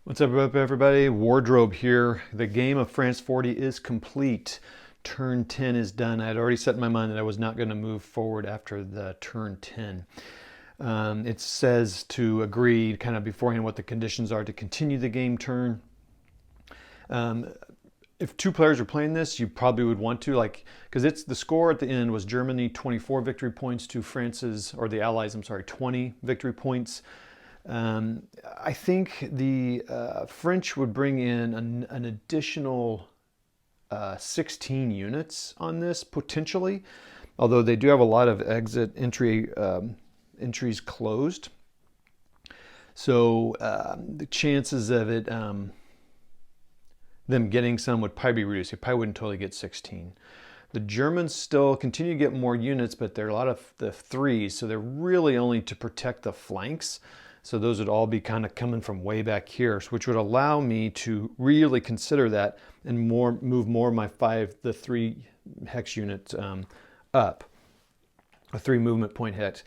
What's up, everybody? Wardrobe here. The game of France 40 is complete. Turn 10 is done. I had already set in my mind that I was not going to move forward after the turn 10. It says to agree kind of beforehand what the conditions are to continue the game turn. If two players are playing this, you probably would want to, because it's the score at the end was Germany 24 victory points to France's, or the Allies, 20 victory points. I think the French would bring in an additional 16 units on this, potentially, although they do have a lot of entries closed. So the chances of it, them getting some would probably be reduced. They probably wouldn't totally get 16. The Germans still continue to get more units, but they're a lot of the threes, so they're really only to protect the flanks. So those would all be kind of coming from way back here, which would allow me to really consider that and move more of my the 3 hex units up, a 3 movement point hex.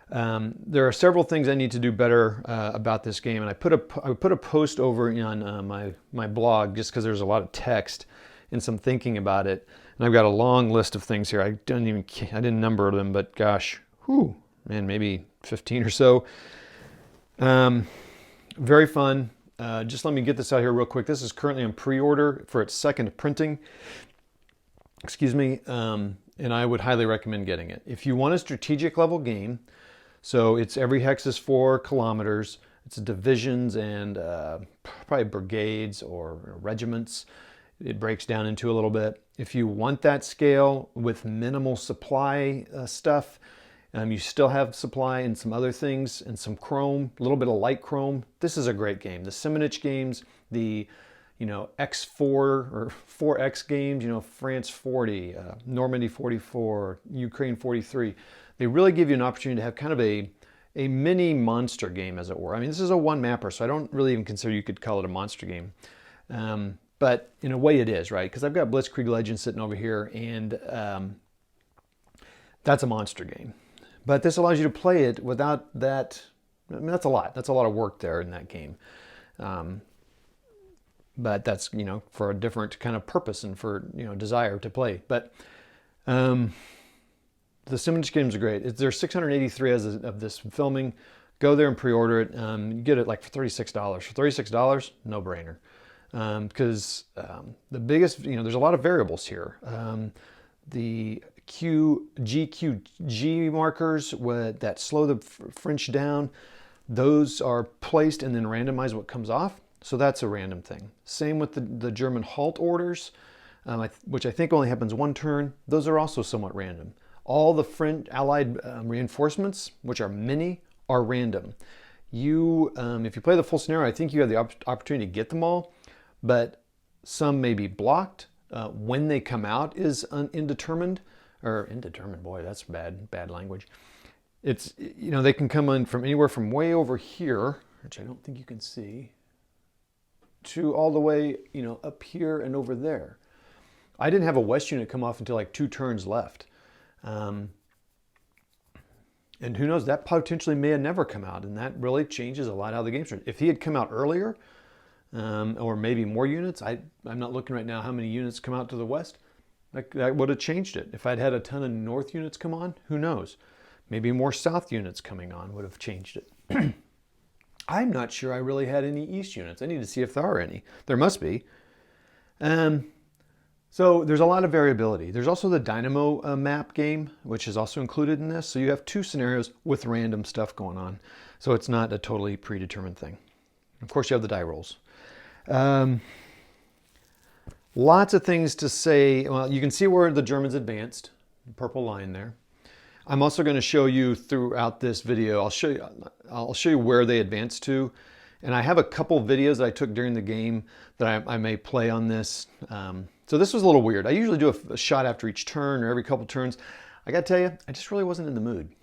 There are several things I need to do better about this game, and I put a post over on my blog just because there's a lot of text and some thinking about it, and I've got a long list of things here. I didn't number them, but gosh, man, maybe 15 or so. Very fun. Just let me get this out here real quick. This is currently on pre-order for its second printing. Excuse me. And I would highly recommend getting it. If you want a strategic level game, so it's every hex is 4 kilometers. It's divisions and probably brigades or regiments. It breaks down into a little bit. If you want that scale with minimal supply stuff, you still have supply and some other things and some chrome, a little bit of light chrome. This is a great game. The Simonitch games, the X4 or 4X games, France 40, Normandy 44, Ukraine 43. They really give you an opportunity to have kind of a mini monster game, as it were. I mean, this is a one mapper, so I don't really even consider you could call it a monster game. But in a way it is, right? Because I've got Blitzkrieg Legend sitting over here, and that's a monster game. But this allows you to play it without that. I mean, that's a lot. That's a lot of work there in that game. But that's, for a different kind of purpose and for, desire to play. But the Simonitch games are great. There's 683 as of this filming. Go there and pre-order it. You get it for $36. For $36, no brainer. Because the biggest, there's a lot of variables here. The GQG markers that slow the French down, those are placed and then randomize what comes off. So that's a random thing. Same with the German halt orders, which I think only happens one turn. Those are also somewhat random. All the French Allied reinforcements, which are many, are random. If you play the full scenario, I think you have the opportunity to get them all, but some may be blocked. When they come out is indeterminate. Or indeterminate, boy, that's bad language. It's, they can come in from anywhere from way over here, which I don't think you can see, to all the way, up here and over there. I didn't have a west unit come off until 2 turns left. And who knows, that potentially may have never come out, and that really changes a lot how the game starts. If he had come out earlier, or maybe more units, I'm not looking right now how many units come out to the west. That would have changed it. If I'd had a ton of north units come on, who knows? Maybe more south units coming on would have changed it. I'm not sure I really had any east units. I need to see if there are any. There must be. So there's a lot of variability. There's also the Dynamo map game, which is also included in this. So you have 2 scenarios with random stuff going on. So it's not a totally predetermined thing. Of course, you have the die rolls. Lots of things to say. Well, you can see where the Germans advanced, the purple line there. I'm also going to show you throughout this video, I'll show you where they advanced to. And I have a couple videos that I took during the game that I may play on this. So this was a little weird. I usually do a shot after each turn or every couple turns. I got to tell you, I just really wasn't in the mood.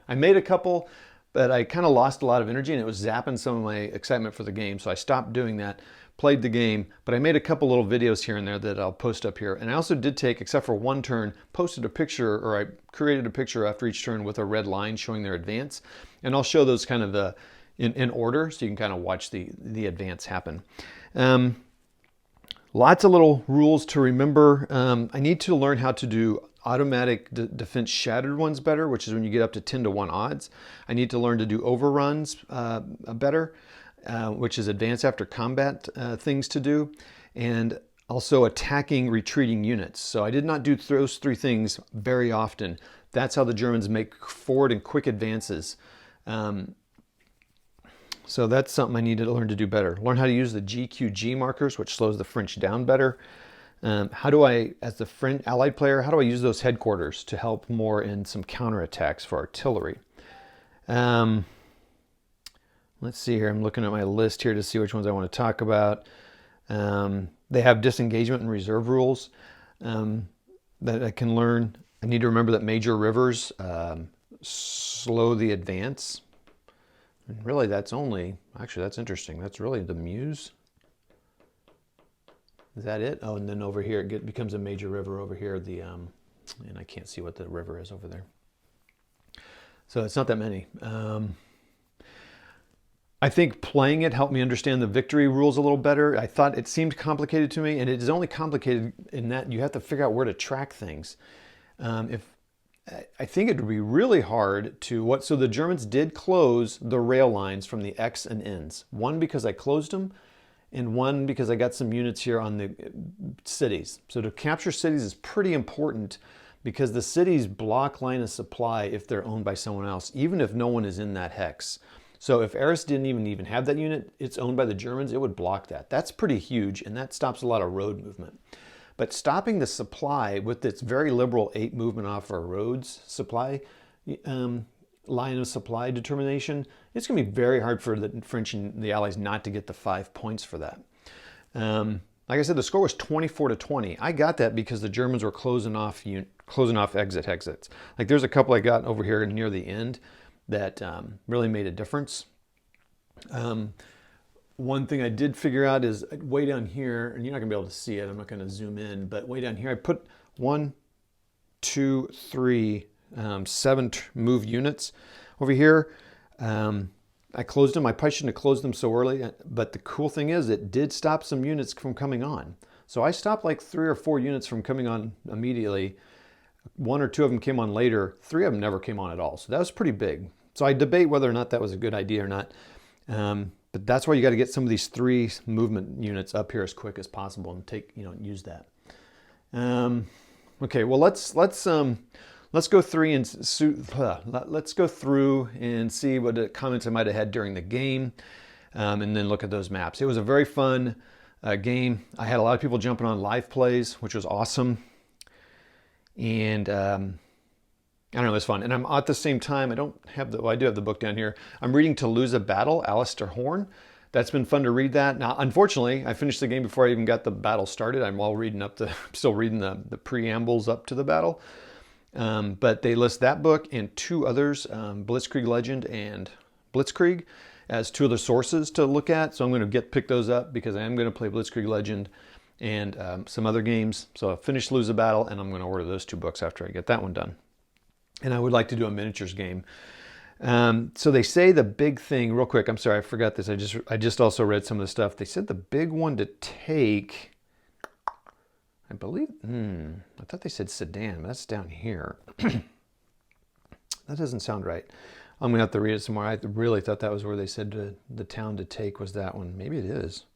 I made a couple, but I kind of lost a lot of energy and it was zapping some of my excitement for the game. So I stopped doing that. Played the game, but I made a couple little videos here and there that I'll post up here. And I also did take, except for one turn, posted a picture, or I created a picture after each turn with a red line showing their advance. And I'll show those kind of the, in order, so you can kind of watch the advance happen. Lots of little rules to remember. I need to learn how to do automatic defense shattered ones better, which is when you get up to 10 to 1 odds. I need to learn to do overruns better, which is advance after combat things to do, and also attacking retreating units. So I did not do those 3 things very often. That's how the Germans make forward and quick advances. So that's something I need to learn to do better. Learn how to use the GQG markers, which slows the French down better. How do I, as the French Allied player, how do I use those headquarters to help more in some counterattacks for artillery? Let's see here. I'm looking at my list here to see which ones I want to talk about. They have disengagement and reserve rules that I can learn. I need to remember that major rivers slow the advance. And really, that's only, actually, that's interesting. That's really the Meuse. Is that it? Oh, and then over here, it becomes a major river over here. And I can't see what the river is over there. So it's not that many. I think playing it helped me understand the victory rules a little better. I thought it seemed complicated to me, and it is only complicated in that you have to figure out where to track things. I think it would be really hard to so the Germans did close the rail lines from the X and N's. One because I closed them, and one because I got some units here on the cities. So to capture cities is pretty important because the cities block line of supply if they're owned by someone else, even if no one is in that hex. So if Eris didn't even have that unit, it's owned by the Germans, it would block that. That's pretty huge, and that stops a lot of road movement. But stopping the supply with its very liberal 8 movement off our roads supply, line of supply determination, it's going to be very hard for the French and the Allies not to get the 5 points for that. Like I said, the score was 24-20. I got that because the Germans were closing off exits. Like there's a couple I got over here near the end that really made a difference. One thing I did figure out is way down here, and you're not gonna be able to see it, I'm not gonna zoom in, but way down here I put 1, 2, 3, 7 move units. Over here, I closed them. I probably shouldn't have closed them so early, but the cool thing is it did stop some units from coming on. So I stopped like 3 or 4 units from coming on immediately. 1 or 2 of them came on later. 3 of them never came on at all. So that was pretty big. So I debate whether or not that was a good idea or not. But that's why you got to get some of these 3 movement units up here as quick as possible and use that. Okay, well let's go through and see what comments I might have had during the game, and then look at those maps. It was a very fun game. I had a lot of people jumping on live plays, which was awesome. And I don't know, it was fun. And I'm at the same time, I do have the book down here. I'm reading To Lose a Battle, Alistair Horn. That's been fun to read that. Now, unfortunately, I finished the game before I even got the battle started. I'm still reading the preambles up to the battle. But they list that book and 2 others, Blitzkrieg Legend and Blitzkrieg, as 2 other sources to look at. So I'm going to pick those up because I am going to play Blitzkrieg Legend and some other games. So I finished Lose a Battle, and I'm going to order those 2 books after I get that one done. And I would like to do a miniatures game. So they say the big thing, real quick, I'm sorry, I forgot this. I just also read some of the stuff. They said the big one to take, I believe, I thought they said Sedan, but that's down here. That doesn't sound right. I'm gonna have to read it some more. I really thought that was where they said the town to take was that one. Maybe it is.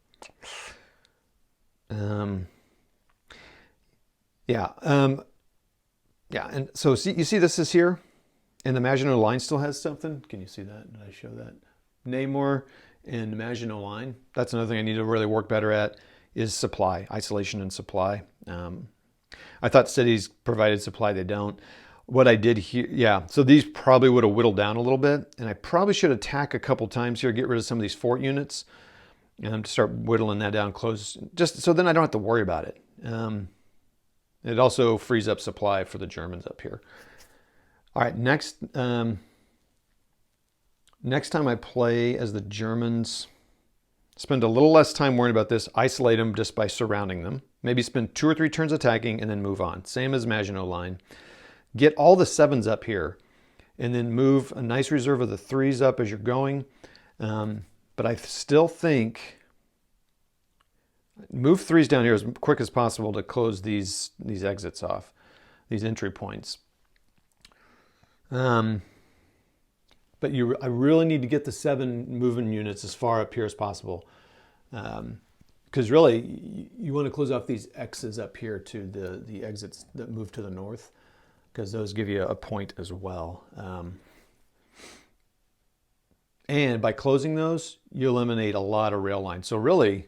Yeah, and so you see this is here, and the Maginot Line still has something. Can you see that? Did I show that? Namur and Maginot Line. That's another thing I need to really work better at is supply, isolation and supply. I thought cities provided supply, they don't. What I did here, yeah, so these probably would have whittled down a little bit, and I probably should attack a couple times here, get rid of some of these fort units, and to start whittling that down close, just so then I don't have to worry about it. It also frees up supply for the Germans up here. All right, next time I play as the Germans, spend a little less time worrying about this, isolate them just by surrounding them. Maybe spend 2 or 3 turns attacking and then move on. Same as Maginot Line. Get all the 7s up here and then move a nice reserve of the 3s up as you're going. But I still think move 3s down here as quick as possible to close these exits off, these entry points. But I really need to get the 7 moving units as far up here as possible. Because really, you want to close off these X's up here to the exits that move to the north, because those give you a point as well. And by closing those, you eliminate a lot of rail lines. So really,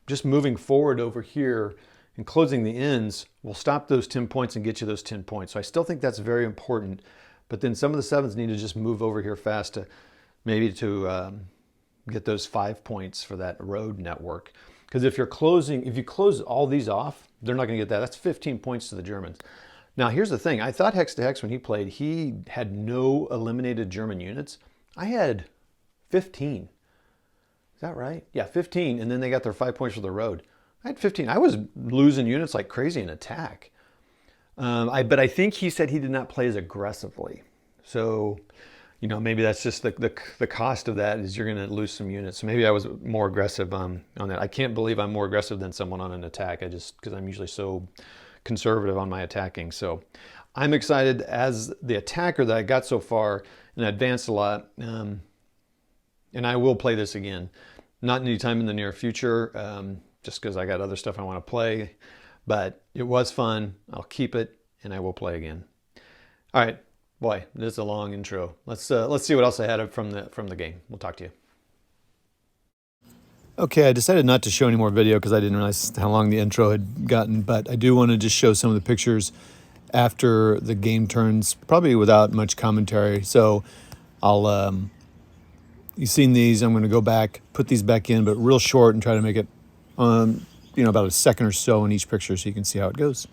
just moving forward over here and closing the ends will stop those 10 points and get you those 10 points. So I still think that's very important. But then some of the 7s need to just move over here fast to maybe to get those 5 points for that road network. Because if you close all these off, they're not going to get that. That's 15 points to the Germans. Now here's the thing. I thought Hex to Hex when he played, he had no eliminated German units. I had 15. Is that right? Yeah, 15. And then they got their 5 points for the road. I had 15. I was losing units like crazy in attack. But I think he said he did not play as aggressively. So, you know, maybe that's just the cost of that is you're going to lose some units. So maybe I was more aggressive on that. I can't believe I'm more aggressive than someone on an attack. Because I'm usually so conservative on my attacking. So I'm excited as the attacker that I got so far and advanced a lot. And I will play this again. Not anytime in the near future, just because I got other stuff I want to play. But it was fun. I'll keep it, and I will play again. All right, boy, this is a long intro. Let's see what else I had from the game. We'll talk to you. Okay, I decided not to show any more video because I didn't realize how long the intro had gotten. But I do want to just show some of the pictures after the game turns, probably without much commentary. So I'll you've seen these. I'm going to go back, put these back in, but real short, and try to make it about a second or so in each picture so you can see how it goes.